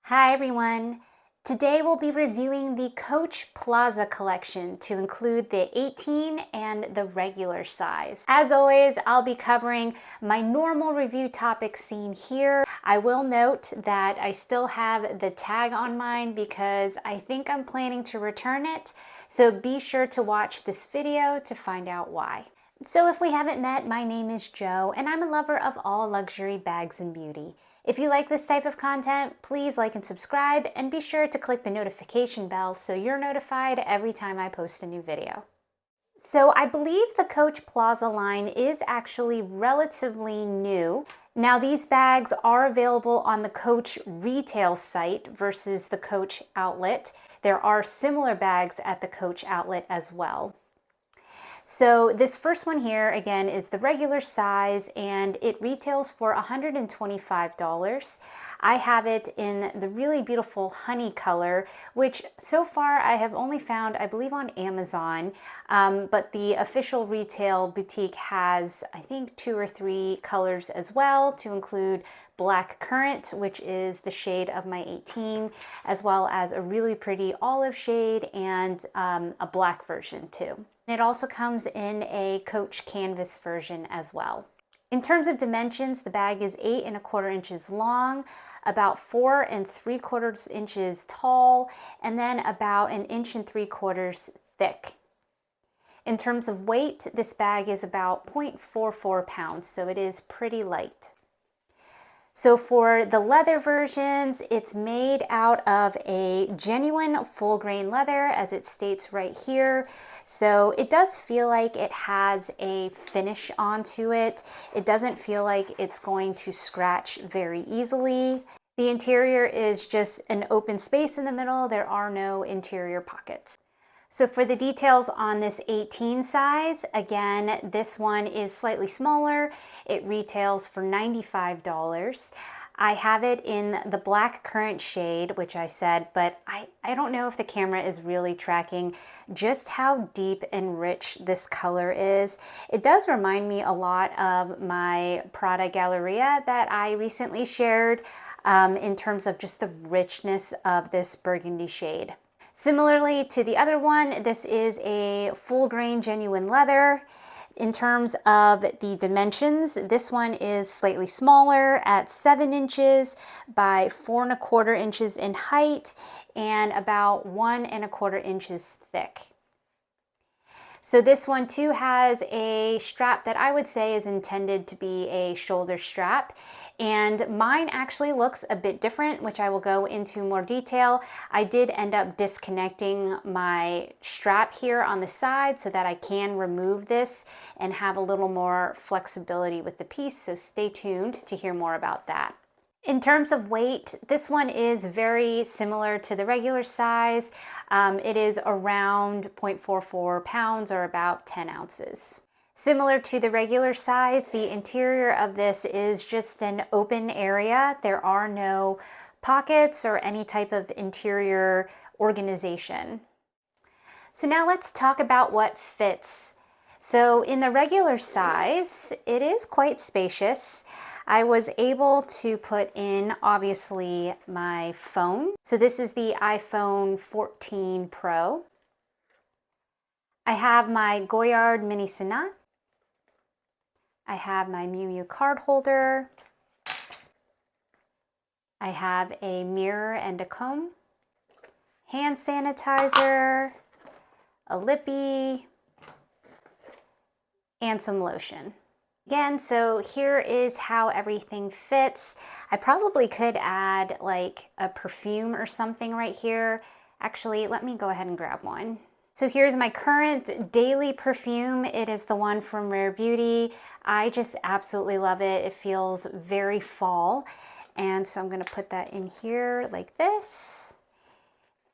Hi everyone! Today we'll be reviewing the Coach Plaza Collection to include the 18 and the regular size. As always, I'll be covering my normal review topics seen here. I will note that I still have the tag on mine because I think I'm planning to return it, so be sure to watch this video to find out why. So if we haven't met, my name is Jo, and I'm a lover of all luxury bags and beauty. If you like this type of content, please like and subscribe, and be sure to click the notification bell so you're notified every time I post a new video. So I believe the Coach Plaza line is actually relatively new. Now these bags are available on the Coach retail site versus the Coach outlet. There are similar bags at the Coach outlet as well. So this first one here, again, is the regular size and it retails for $125. I have it in the really beautiful honey color, which so far I have only found, I believe, on Amazon, but the official retail boutique has, I think, 2 or 3 colors as well, to include Black Currant, which is the shade of my 18, as well as a really pretty olive shade and a black version too. It also comes in a Coach canvas version as well. In terms of dimensions, the bag is 8 1/4 inches long, about 4 3/4 inches tall, and then about 1 3/4 inches thick. In terms of weight, this bag is about 0.44 pounds, so it is pretty light. So for the leather versions, it's made out of a genuine full grain leather, as it states right here. So it does feel like it has a finish onto it. It doesn't feel like it's going to scratch very easily. The interior is just an open space in the middle. There are no interior pockets. So for the details on this 18 size, again, this one is slightly smaller. It retails for $95. I have it in the Black Currant shade, which I said, but I don't know if the camera is really tracking just how deep and rich this color is. It does remind me a lot of my Prada Galleria that I recently shared in terms of just the richness of this burgundy shade. Similarly to the other one, this is a full grain genuine leather. In terms of the dimensions, this one is slightly smaller at 7 inches by 4 1/4 inches in height and about 1 1/4 inches thick. So this one too has a strap that I would say is intended to be a shoulder strap, and mine actually looks a bit different, which I will go into more detail. I did end up disconnecting my strap here on the side so that I can remove this and have a little more flexibility with the piece, so stay tuned to hear more about that. In terms of weight, this one is very similar to the regular size. It is around 0.44 pounds or about 10 ounces. Similar to the regular size, the interior of this is just an open area. There are no pockets or any type of interior organization. So now let's talk about what fits. So in the regular size, it is quite spacious. I was able to put in, obviously, my phone. So this is the iPhone 14 Pro. I have my Goyard Mini Sonat. I have my Miu Miu card holder. I have a mirror and a comb, hand sanitizer, a lippy, and some lotion. Again, so here is how everything fits. I probably could add like a perfume or something right here. Actually, let me go ahead and grab one. So here's my current daily perfume. It is the one from Rare Beauty. I just absolutely love it. It feels very fall. And so I'm gonna put that in here like this.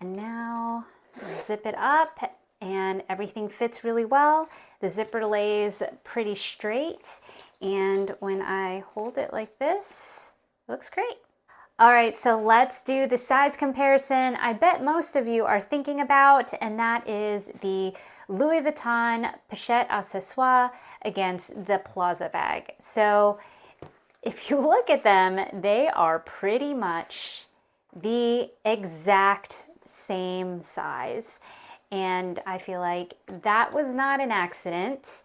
And now zip it up, and everything fits really well. The zipper lays pretty straight, and when I hold it like this, it looks great. All right, so let's do the size comparison I bet most of you are thinking about, and that is the Louis Vuitton Pochette Accessoire against the Plaza bag. So if you look at them, they are pretty much the exact same size. And I feel like that was not an accident.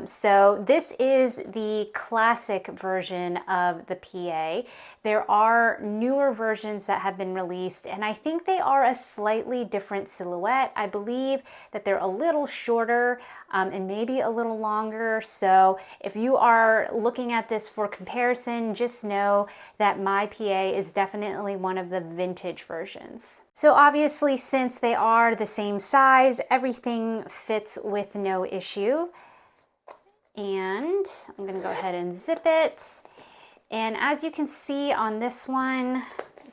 So this is the classic version of the PA. There are newer versions that have been released, and I think they are a slightly different silhouette. I believe that they're a little shorter and maybe a little longer. So if you are looking at this for comparison, just know that my PA is definitely one of the vintage versions. So obviously, since they are the same size, everything fits with no issue. And I'm going to go ahead and zip it. And as you can see on this one,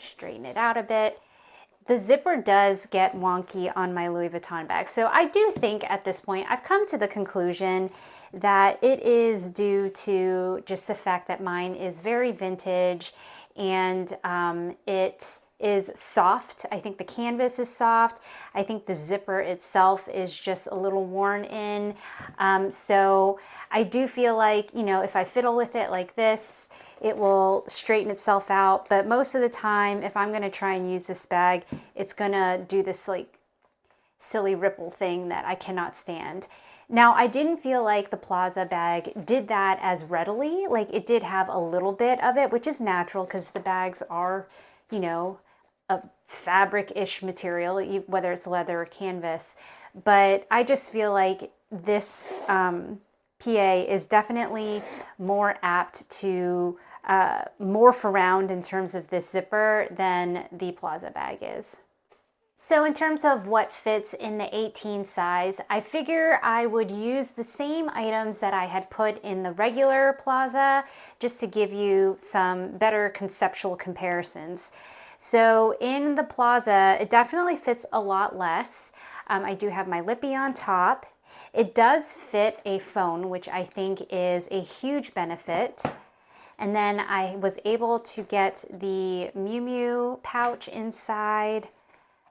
straighten it out a bit, the zipper does get wonky on my Louis Vuitton bag. So I do think at this point, I've come to the conclusion that it is due to just the fact that mine is very vintage and it is soft. I think the canvas is soft. I think the zipper itself is just a little worn in. So I do feel like, you know, if I fiddle with it like this, it will straighten itself out. But most of the time, if I'm gonna try and use this bag, it's gonna do this like silly ripple thing that I cannot stand. Now, I didn't feel like the Plaza bag did that as readily. Like, it did have a little bit of it, which is natural because the bags are, you know, a fabric-ish material, whether it's leather or canvas. But I just feel like this PA is definitely more apt to morph around in terms of this zipper than the Plaza bag is. So in terms of what fits in the 18 size, I figure I would use the same items that I had put in the regular Plaza, just to give you some better conceptual comparisons. So in the Plaza, it definitely fits a lot less. I do have my lippy on top. It does fit a phone, which I think is a huge benefit. And then I was able to get the Miu Miu pouch inside,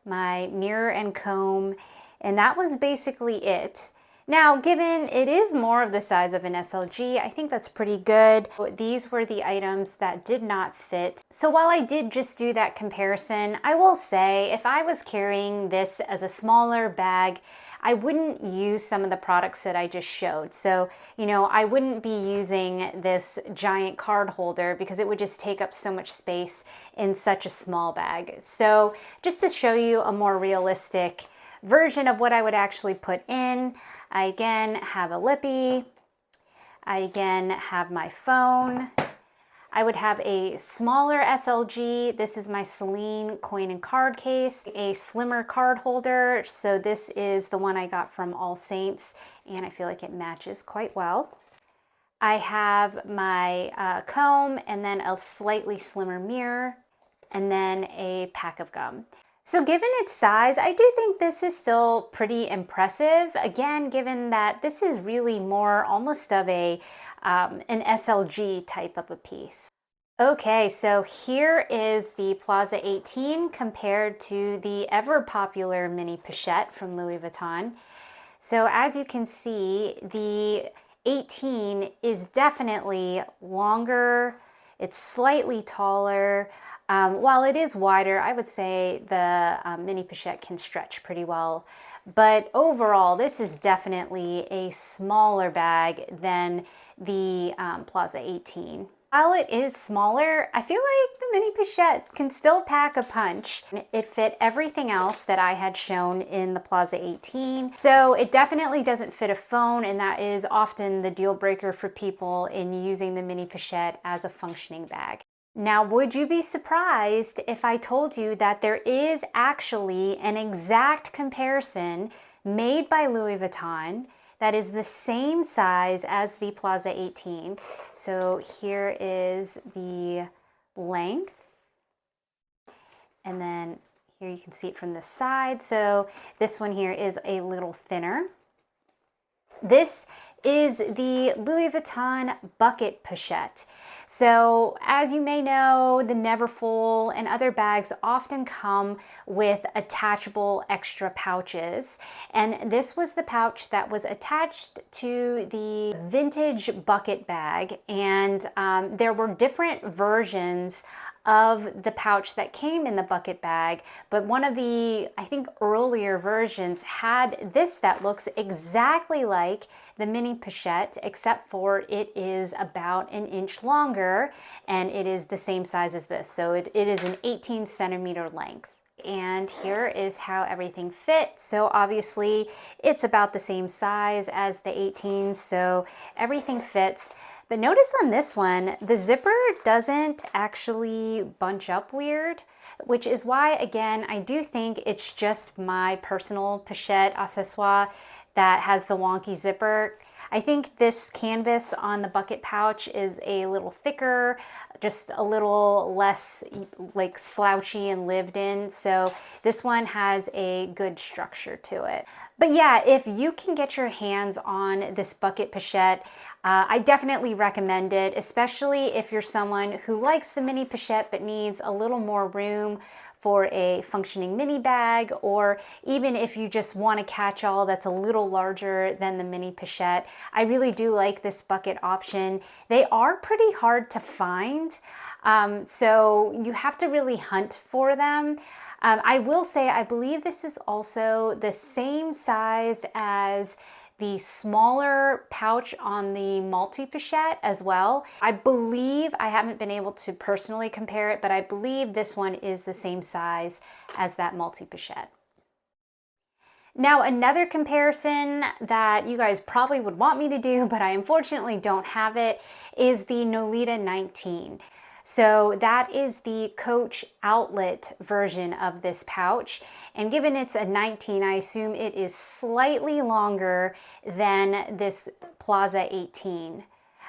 my mirror and comb, and that was basically it. Now, given it is more of the size of an SLG, I think that's pretty good. These were the items that did not fit. So while I did just do that comparison, I will say if I was carrying this as a smaller bag, I wouldn't use some of the products that I just showed. So, you know, I wouldn't be using this giant card holder because it would just take up so much space in such a small bag. So just to show you a more realistic version of what I would actually put in, I again have a lippy. I again have my phone. I would have a smaller SLG. This is my Celine coin and card case, a slimmer card holder. So this is the one I got from All Saints, and I feel like it matches quite well. I have my comb, and then a slightly slimmer mirror, and then a pack of gum. So given its size, I do think this is still pretty impressive. Again, given that this is really more almost of an SLG type of a piece. Okay, so here is the Plaza 18 compared to the ever popular mini pochette from Louis Vuitton. So as you can see, the 18 is definitely longer. It's slightly taller. While it is wider, I would say the mini pochette can stretch pretty well. But overall, this is definitely a smaller bag than the Plaza 18. While it is smaller, I feel like the mini pochette can still pack a punch. It fit everything else that I had shown in the Plaza 18. So it definitely doesn't fit a phone, and that is often the deal breaker for people in using the mini pochette as a functioning bag. Now, would you be surprised if I told you that there is actually an exact comparison made by Louis Vuitton that is the same size as the Plaza 18? So here is the length, and then here you can see it from the side. So this one here is a little thinner. This is the Louis Vuitton bucket pochette. So as you may know, the Neverfull and other bags often come with attachable extra pouches. And this was the pouch that was attached to the vintage bucket bag. And there were different versions of the pouch that came in the bucket bag, but one of the, I think, earlier versions had this that looks exactly like the mini pochette, except for it is about an inch longer and it is the same size as this. So it is an 18 centimeter length. And here is how everything fits. So obviously it's about the same size as the 18, so everything fits. But notice on this one, the zipper doesn't actually bunch up weird, which is why, again, I do think it's just my personal pochette accessoire that has the wonky zipper. I think this canvas on the bucket pouch is a little thicker, just a little less like slouchy and lived in. So this one has a good structure to it. But yeah, if you can get your hands on this bucket pochette, I definitely recommend it, especially if you're someone who likes the mini pochette but needs a little more room for a functioning mini bag, or even if you just want a catch-all that's a little larger than the mini pochette. I really do like this bucket option. They are pretty hard to find, so you have to really hunt for them. I will say, I believe this is also the same size as the smaller pouch on the multi-pochette as well. I believe, I haven't been able to personally compare it, but I believe this one is the same size as that multi-pochette. Now, another comparison that you guys probably would want me to do, but I unfortunately don't have it, is the Nolita 19. So that is the Coach outlet version of this pouch. And given it's a 19, I assume it is slightly longer than this Plaza 18.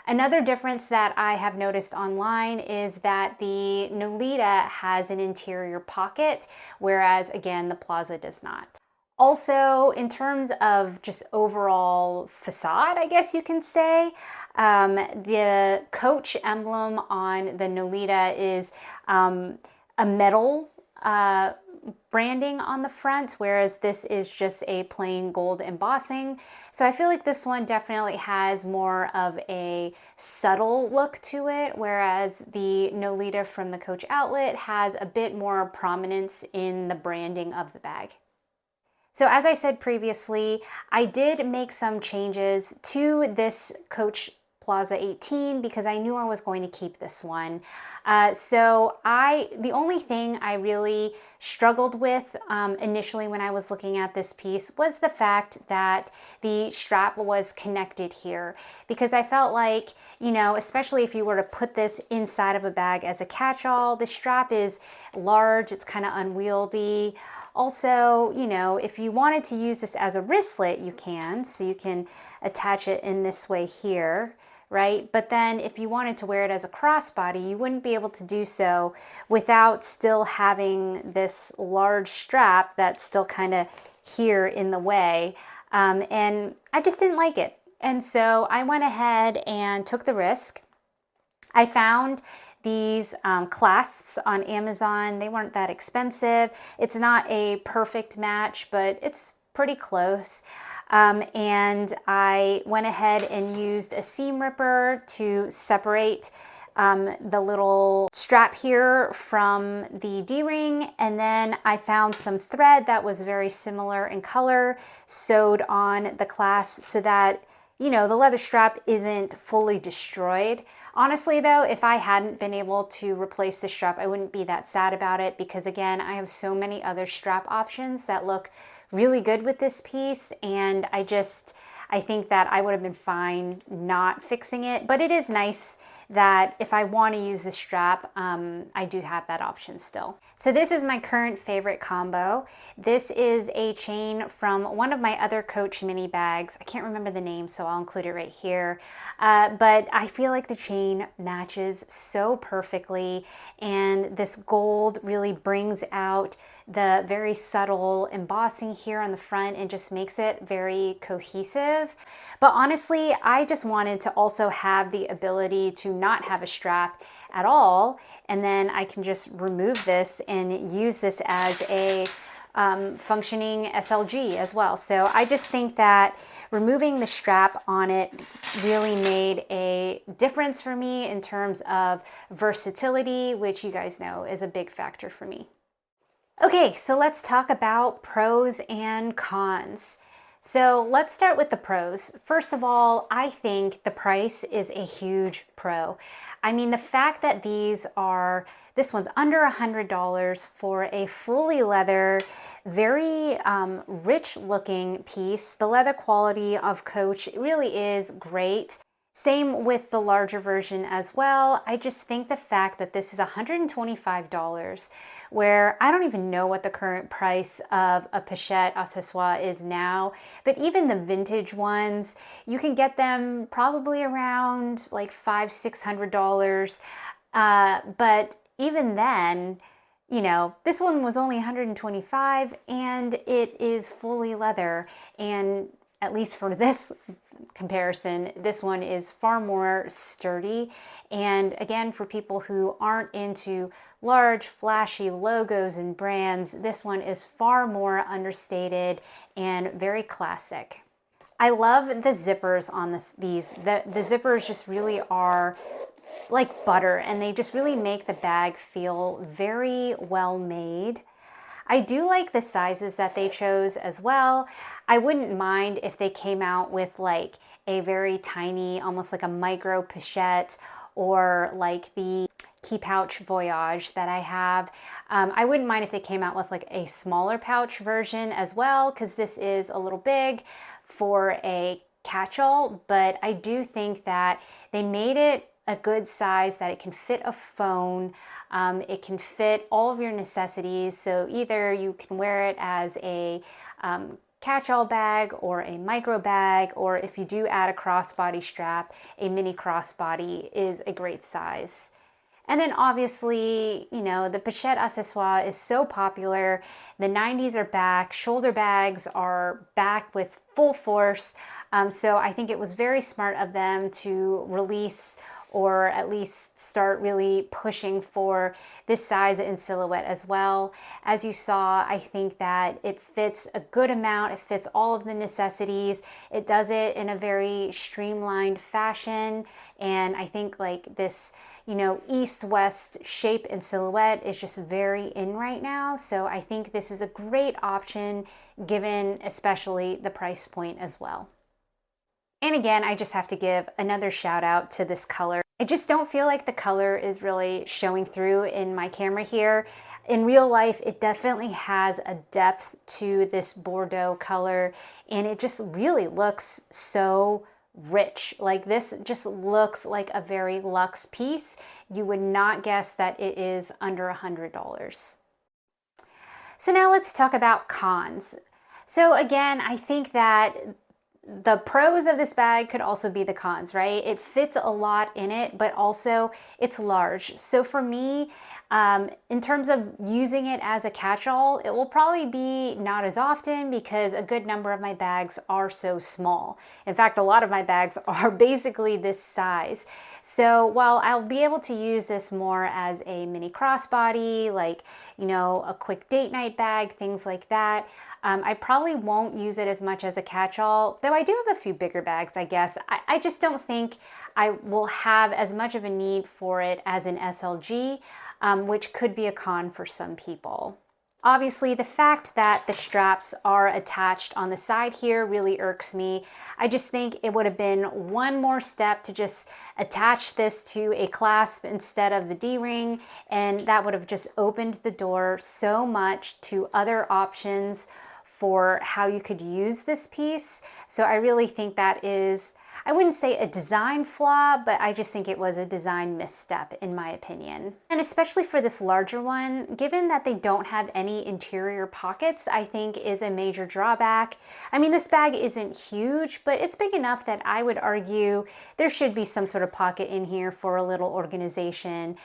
Another difference that I have noticed online is that the Nolita has an interior pocket, whereas again, the Plaza does not. Also, in terms of just overall facade, I guess you can say, the Coach emblem on the Nolita is a metal branding on the front, whereas this is just a plain gold embossing. So I feel like this one definitely has more of a subtle look to it, whereas the Nolita from the Coach outlet has a bit more prominence in the branding of the bag. So as I said previously, I did make some changes to this Coach Plaza 18 because I knew I was going to keep this one. The only thing I really struggled with initially when I was looking at this piece was the fact that the strap was connected here, because I felt like, you know, especially if you were to put this inside of a bag as a catch-all, the strap is large, it's kind of unwieldy. Also, you know, if you wanted to use this as a wristlet, you can. So you can attach it in this way here, right? But then if you wanted to wear it as a crossbody, you wouldn't be able to do so without still having this large strap that's still kind of here in the way. And I just didn't like it. And so I went ahead and took the risk. I found these clasps on Amazon. They weren't that expensive. It's not a perfect match, but it's pretty close. And I went ahead and used a seam ripper to separate the little strap here from the D-ring, and then I found some thread that was very similar in color, sewed on the clasps so that, you know, the leather strap isn't fully destroyed. Honestly though, if I hadn't been able to replace the strap, I wouldn't be that sad about it, because again, I have so many other strap options that look really good with this piece, and I think that I would have been fine not fixing it. But it is nice that if I want to use the strap, I do have that option still. So this is my current favorite combo. This is a chain from one of my other Coach mini bags. I can't remember the name, so I'll include it right here. But I feel like the chain matches so perfectly, and this gold really brings out the very subtle embossing here on the front and just makes it very cohesive. But honestly, I just wanted to also have the ability to not have a strap at all, and then I can just remove this and use this as a functioning SLG as well. So I just think that removing the strap on it really made a difference for me in terms of versatility, which you guys know is a big factor for me. Okay, so let's talk about pros and cons. So let's start with the pros. First of all, I think the price is a huge pro. I mean, the fact that this one's under $100 for a fully leather, very rich looking piece. The leather quality of Coach really is great. Same with the larger version as well. I just think the fact that this is $125, where I don't even know what the current price of a pochette accessoire is now, but even the vintage ones, you can get them probably around like $500-600. But even then, you know, this one was only $125 and it is fully leather, and at least for this comparison, this one is far more sturdy. And again, for people who aren't into large flashy logos and brands, this one is far more understated and very classic. I love the zippers on these. The zippers just really are like butter, and they just really make the bag feel very well made. I do like the sizes that they chose as well. I wouldn't mind if they came out with like a very tiny, almost like a micro pochette, or like the key pouch Voyage that I have. I wouldn't mind if they came out with like a smaller pouch version as well, because this is a little big for a catch-all, but I do think that they made it a good size that it can fit a phone. It can fit all of your necessities. So either you can wear it as a catch-all bag or a micro bag, or if you do add a crossbody strap, a mini crossbody is a great size. And then obviously, you know, the pochette accessoire is so popular. The 90s are back. Shoulder bags are back with full force. So I think it was very smart of them to release, or at least start really pushing for this size and silhouette as well. As you saw, I think that it fits a good amount. It fits all of the necessities. It does it in a very streamlined fashion. And I think like this, you know, east-west shape and silhouette is just very in right now. So I think this is a great option, given especially the price point as well. And again, I just have to give another shout out to this color. I just don't feel like the color is really showing through in my camera here. In real life, it definitely has a depth to this Bordeaux color, and it just really looks so rich. Like this just looks like a very luxe piece. You would not guess that it is under $100. So now let's talk about cons. So again, I think that the pros of this bag could also be the cons, right? It fits a lot in it, but also it's large. So for me, in terms of using it as a catch-all, it will probably be not as often, because a good number of my bags are so small. In fact, a lot of my bags are basically this size. So while I'll be able to use this more as a mini crossbody, like, you know, a quick date night bag, things like that, I probably won't use it as much as a catch-all, though I do have a few bigger bags, I guess. I just don't think I will have as much of a need for it as an SLG, which could be a con for some people. Obviously, the fact that the straps are attached on the side here really irks me. I just think it would have been one more step to just attach this to a clasp instead of the D-ring, and that would have just opened the door so much to other options for how you could use this piece. So I really think that is, I wouldn't say a design flaw, but I just think it was a design misstep in my opinion. And especially for this larger one, given that they don't have any interior pockets, I think is a major drawback. I mean, this bag isn't huge, but it's big enough that I would argue there should be some sort of pocket in here for a little organization.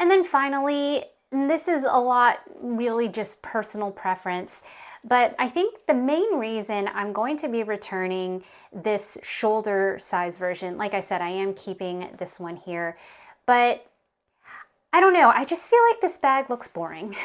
And then finally, and this is a lot really just personal preference, but I think the main reason I'm going to be returning this shoulder size version, like I said, I am keeping this one here, but I don't know, I just feel like this bag looks boring.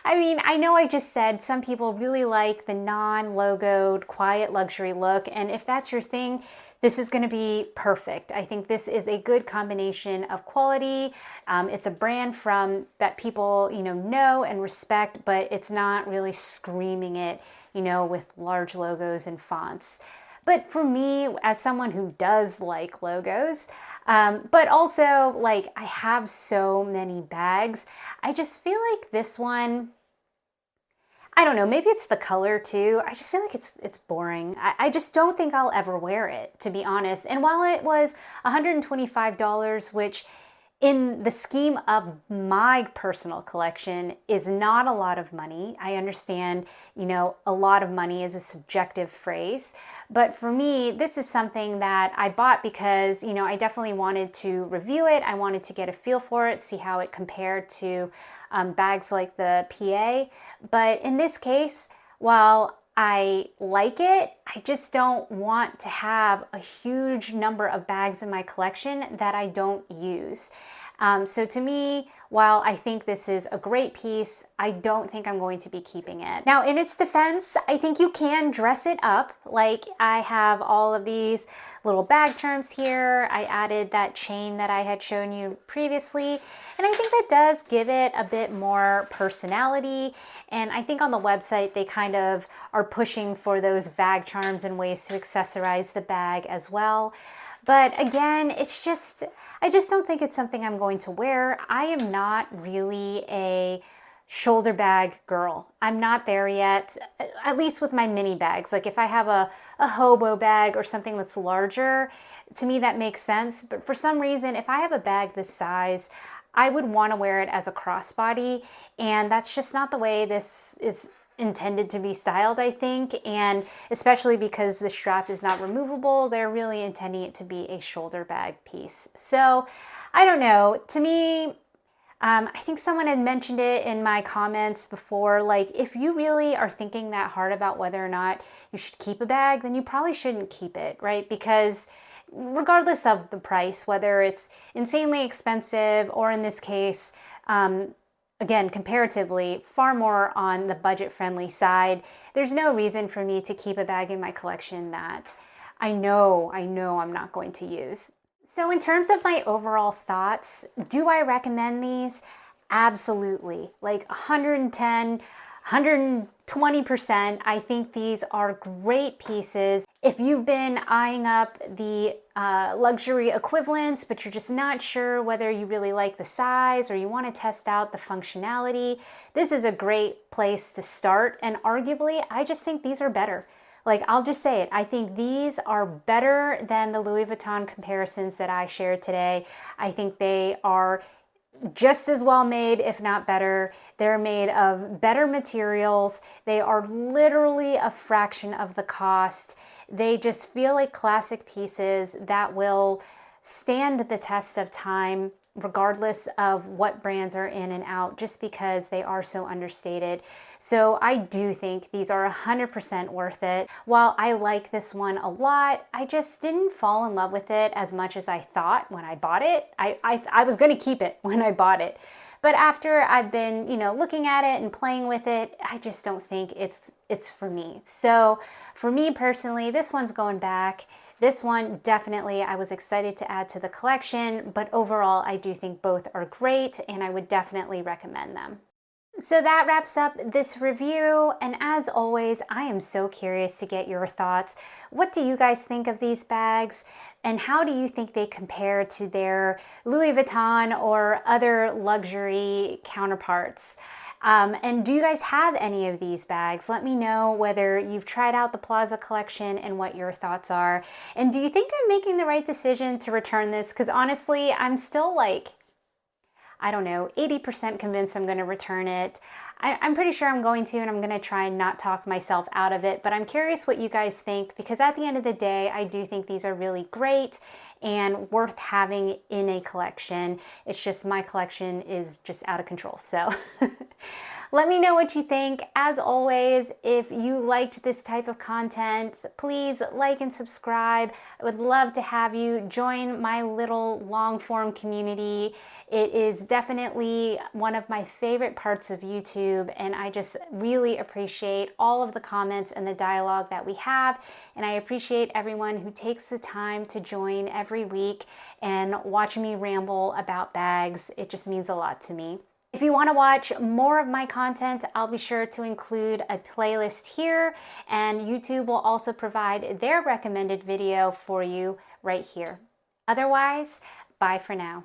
I mean, I know I just said some people really like the non-logoed, quiet luxury look, and if that's your thing, this is going to be perfect. I think this is a good combination of quality. It's a brand from that people, know and respect, but it's not really screaming it, with large logos and fonts. But for me, as someone who does like logos, but also like I have so many bags, I just feel like this one, I don't know, maybe it's the color too. I just feel like it's boring. I just don't think I'll ever wear it, to be honest. And while it was $125, which in the scheme of my personal collection is not a lot of money. I understand, a lot of money is a subjective phrase, but for me, this is something that I bought because, I definitely wanted to review it. I wanted to get a feel for it, see how it compared to bags like the PA. But in this case, while I like it, I just don't want to have a huge number of bags in my collection that I don't use. So to me, while I think this is a great piece, I don't think I'm going to be keeping it. Now, in its defense, I think you can dress it up. Like I have all of these little bag charms here. I added that chain that I had shown you previously, and I think that does give it a bit more personality. And I think on the website, they kind of are pushing for those bag charms and ways to accessorize the bag as well. But again, I just don't think it's something I'm going to wear. I am not really a shoulder bag girl. I'm not there yet, at least with my mini bags. Like if I have a hobo bag or something that's larger, to me that makes sense. But for some reason, if I have a bag this size, I would want to wear it as a crossbody, and that's just not the way this is intended to be styled, I think. And especially because the strap is not removable, they're really intending it to be a shoulder bag piece. So I don't know. To me, I think someone had mentioned it in my comments before, like if you really are thinking that hard about whether or not you should keep a bag, then you probably shouldn't keep it, right? Because regardless of the price, whether it's insanely expensive or in this case, again, comparatively, far more on the budget-friendly side, there's no reason for me to keep a bag in my collection that I know I'm not going to use. So in terms of my overall thoughts, do I recommend these? Absolutely. Like 110, 120%. I think these are great pieces. If you've been eyeing up the luxury equivalents, but you're just not sure whether you really like the size or you want to test out the functionality, this is a great place to start. And arguably, I just think these are better. Like, I'll just say it. I think these are better than the Louis Vuitton comparisons that I shared today. I think they are just as well made, if not better. They're made of better materials. They are literally a fraction of the cost. They just feel like classic pieces that will stand the test of time regardless of what brands are in and out, just because they are so understated. So I do think these are 100% worth it. While I like this one a lot, I just didn't fall in love with it as much as I thought when I bought it. I was going to keep it when I bought it. But after I've been, looking at it and playing with it, I just don't think it's for me. So for me personally, this one's going back. This one, definitely, I was excited to add to the collection, but overall, I do think both are great, and I would definitely recommend them. So that wraps up this review, and as always, I am so curious to get your thoughts. What do you guys think of these bags, and how do you think they compare to their Louis Vuitton or other luxury counterparts? And do you guys have any of these bags? Let me know whether you've tried out the Plaza Collection and what your thoughts are. And do you think I'm making the right decision to return this? Because honestly, I'm still like, I don't know, 80% convinced I'm going to return it. I'm pretty sure I'm going to, and I'm going to try and not talk myself out of it. But I'm curious what you guys think, because at the end of the day, I do think these are really great and worth having in a collection. It's just my collection is just out of control. So Let me know what you think. As always, if you liked this type of content, please like and subscribe. I would love to have you join my little long form community. It is definitely one of my favorite parts of YouTube, and I just really appreciate all of the comments and the dialogue that we have. And I appreciate everyone who takes the time to join every week and watch me ramble about bags. It just means a lot to me. If you want to watch more of my content, I'll be sure to include a playlist here, and YouTube will also provide their recommended video for you right here. Otherwise, bye for now.